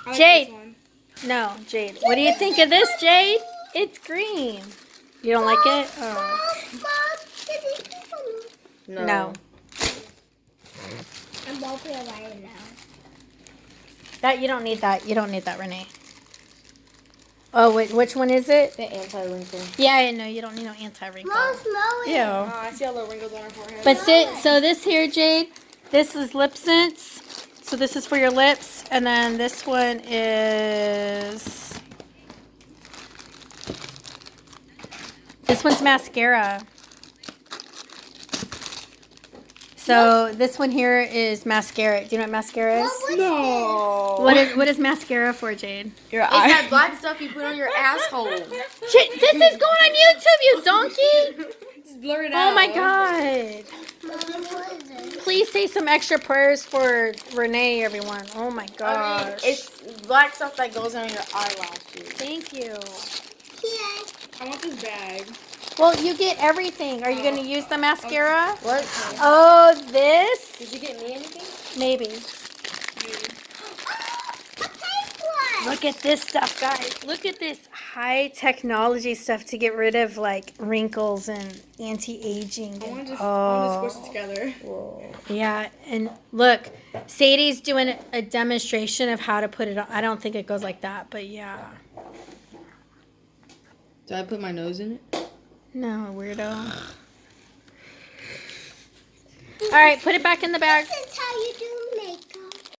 I like Jade. this one. No, Jade. What do you think of this, Jade? It's green. You don't like it? Oh. No. I'm walking right now. That you don't need that. You don't need that, Renee. Oh, wait, which one is it? The anti-wrinkle. Yeah, I know. You don't need no anti-wrinkle. Mom, smell it. Ew. I see all the wrinkles on her forehead. But so this here, Jade, this is lip scents. So this is for your lips. And then this one is... This one's mascara. So this one here is mascara. Do you know what mascara is? No. What is mascara for, Jade? Your eye. It's that black stuff you put on your asshole. Jade, this is going on YouTube, you donkey! Just blur it out. Oh my god. Mom, what is it? Please say some extra prayers for Renee, everyone. Oh my I mean, gosh. it's black stuff that goes on your eyelashes. Thank you. Here. I want this bag. Well, you get everything. Are you going to use the mascara? What? Oh, this? Did you get me anything? Maybe. A pink one. Look at this stuff, guys. Look at this high technology stuff to get rid of like wrinkles and anti-aging. I want to Oh, just squish it together. yeah. And look, Sadie's doing a demonstration of how to put it on. I don't think it goes like that, but yeah. Do I put my nose in it? No, weirdo. All right, put it back in the bag.